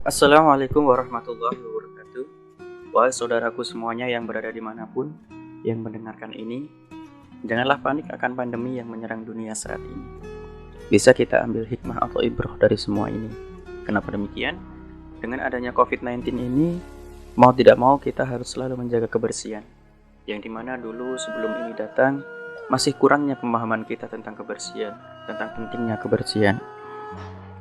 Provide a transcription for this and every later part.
Assalamualaikum warahmatullahi wabarakatuh. Wahai saudaraku semuanya yang berada dimanapun yang mendengarkan ini, janganlah panik akan pandemi yang menyerang dunia saat ini. Bisa kita ambil hikmah atau ibrah dari semua ini. Kenapa demikian? Dengan adanya COVID-19 ini, mau tidak mau kita harus selalu menjaga kebersihan. Yang dimana dulu sebelum ini datang, masih kurangnya pemahaman kita tentang kebersihan, tentang pentingnya kebersihan.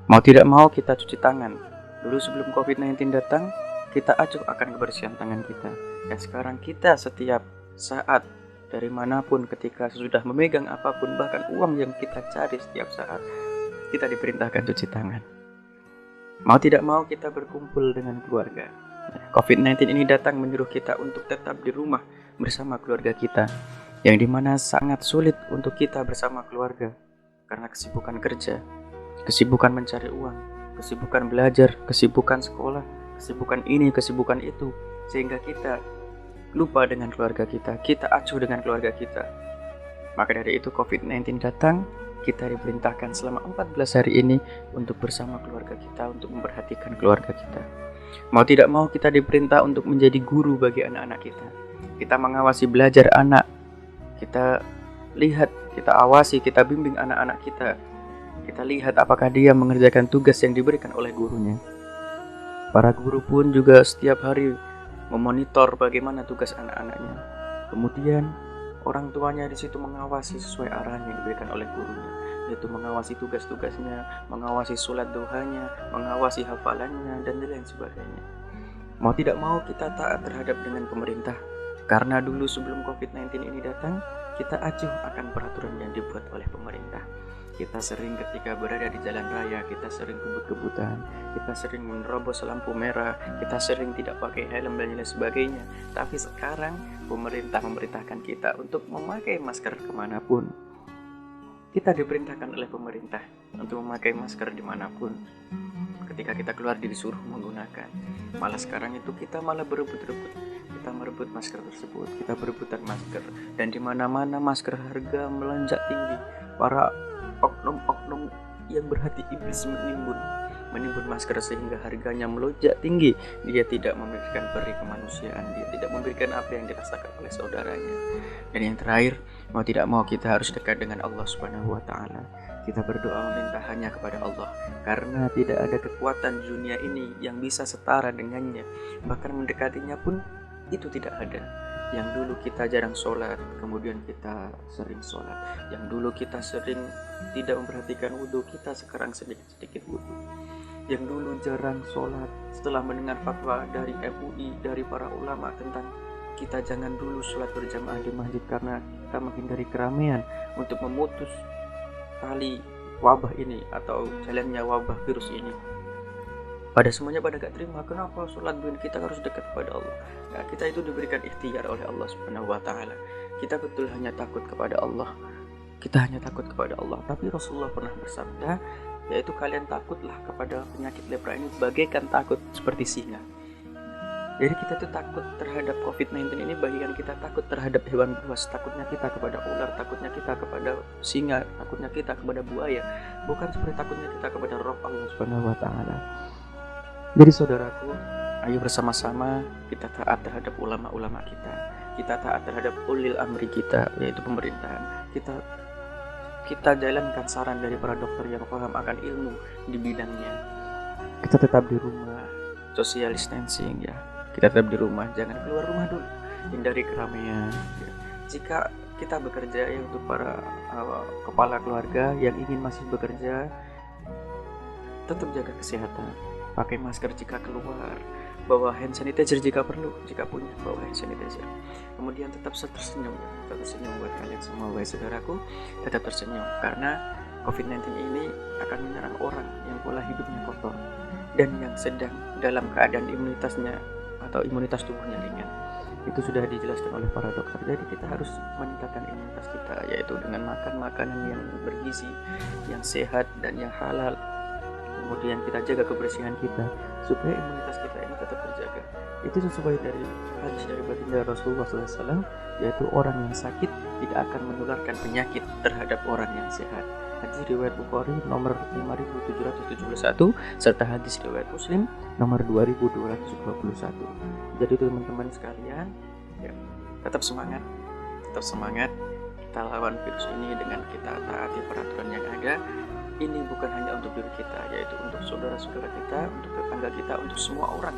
Mau tidak mau kita cuci tangan. Dulu sebelum COVID-19 datang, kita acuh akan kebersihan tangan kita. Dan sekarang kita setiap saat, dari manapun ketika sudah memegang apapun, bahkan uang yang kita cari setiap saat, kita diperintahkan cuci tangan. Mau tidak mau kita berkumpul dengan keluarga. COVID-19 ini datang menyuruh kita untuk tetap di rumah bersama keluarga kita, yang dimana sangat sulit untuk kita bersama keluarga karena kesibukan kerja, kesibukan mencari uang, kesibukan belajar, kesibukan sekolah, kesibukan ini, kesibukan itu, sehingga kita lupa dengan keluarga kita acuh dengan keluarga kita. Maka dari itu COVID-19 datang, kita diperintahkan selama 14 hari ini untuk bersama keluarga kita, untuk memperhatikan keluarga kita. Mau tidak mau kita diperintah untuk menjadi guru bagi anak-anak kita. Kita mengawasi belajar anak, kita lihat, kita awasi, kita bimbing anak-anak kita. Kita lihat apakah dia mengerjakan tugas yang diberikan oleh gurunya. Para guru pun juga setiap hari memonitor bagaimana tugas anak-anaknya. Kemudian orang tuanya di situ mengawasi sesuai arahan yang diberikan oleh gurunya, yaitu mengawasi tugas-tugasnya, mengawasi sholat duhanya, mengawasi hafalannya, dan lain sebagainya. Mau tidak mau kita taat terhadap dengan pemerintah, karena dulu sebelum COVID-19 ini datang, kita acuh akan peraturan yang dibuat oleh pemerintah. Kita sering ketika berada di jalan raya, kita sering kebut-kebutan, kita sering menerobos lampu merah, kita sering tidak pakai helm dan lain sebagainya. Tapi sekarang pemerintah memerintahkan kita untuk memakai masker kemanapun. Kita diperintahkan oleh pemerintah untuk memakai masker dimanapun. Ketika kita keluar disuruh menggunakan. Malah sekarang itu kita malah berebut-rebut. Kita merebut masker tersebut, kita berebutan masker. Dan di mana-mana masker harga melonjak tinggi. Para oknum-oknum yang berhati iblis menimbun masker sehingga harganya melonjak tinggi. Dia tidak memberikan peri kemanusiaan, dia tidak memberikan apa yang dirasakan oleh saudaranya. Dan yang terakhir, mau tidak mau kita harus dekat dengan Allah Subhanahu wa taala. Kita berdoa meminta hanya kepada Allah, karena tidak ada kekuatan di dunia ini yang bisa setara dengannya. Bahkan mendekatinya pun itu tidak ada. Yang dulu kita jarang sholat, kemudian kita sering sholat. Yang dulu kita sering tidak memperhatikan wudhu, kita sekarang sedikit-sedikit wudhu. Yang dulu jarang sholat, setelah mendengar fatwa dari MUI, dari para ulama tentang kita jangan dulu sholat berjamaah di masjid karena kita menghindari keramaian untuk memutus tali wabah ini atau jalannya wabah virus ini. Pada semuanya pada gak terima, kenapa sholat kita harus dekat kepada Allah. Nah, kita itu diberikan ikhtiar oleh Allah Subhanahu wa taala. Kita betul hanya takut kepada Allah. Kita hanya takut kepada Allah. Tapi Rasulullah pernah bersabda, yaitu kalian takutlah kepada penyakit lepra ini bagaikan takut seperti singa. Jadi kita tuh takut terhadap COVID-19 ini bagaikan kita takut terhadap hewan buas. Takutnya kita kepada ular, takutnya kita kepada singa, takutnya kita kepada buaya. Bukan seperti takutnya kita kepada Rabb Allah Subhanahu wa taala. Jadi saudaraku, ayo bersama-sama kita taat terhadap ulama-ulama kita. Kita taat terhadap ulil amri kita, yaitu pemerintahan. Kita jalankan saran dari para dokter yang paham akan ilmu di bidangnya. Kita tetap di rumah, social distancing ya. Kita tetap di rumah, jangan keluar rumah dulu. Hindari keramaian. Ya. Jika kita bekerja ya, untuk para kepala keluarga yang ingin masih bekerja, tetap jaga kesehatan. Pakai masker jika keluar, bawa hand sanitizer jika perlu, jika punya bawa hand sanitizer. Kemudian tetap tersenyum buat kalian semua, wahai saudaraku, tetap tersenyum karena COVID-19 ini akan menyerang orang yang pola hidupnya kotor dan yang sedang dalam keadaan imunitasnya atau imunitas tubuhnya ringan. Itu sudah dijelaskan oleh para dokter. Jadi kita harus meningkatkan imunitas kita, yaitu dengan makan makanan yang bergizi, yang sehat dan yang halal. Kemudian kita jaga kebersihan kita supaya imunitas kita ini tetap terjaga. Itu sesuai dari hadis dari baginda Rasulullah SAW, yaitu orang yang sakit tidak akan menularkan penyakit terhadap orang yang sehat. hadis riwayat Bukhari nomor 5771, serta hadis riwayat Muslim nomor 2221. Jadi teman-teman sekalian, ya, tetap semangat, kita lawan virus ini dengan kita taati peraturan yang ada. Ini bukan hanya untuk diri kita, yaitu untuk saudara-saudara kita, untuk tetangga kita, untuk semua orang,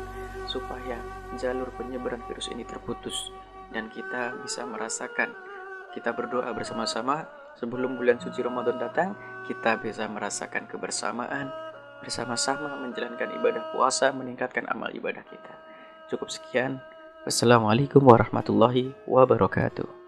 supaya jalur penyebaran virus ini terputus dan kita bisa merasakan. Kita berdoa bersama-sama sebelum bulan suci Ramadan datang, kita bisa merasakan kebersamaan, bersama-sama menjalankan ibadah puasa, meningkatkan amal ibadah kita. Cukup sekian. Wassalamualaikum warahmatullahi wabarakatuh.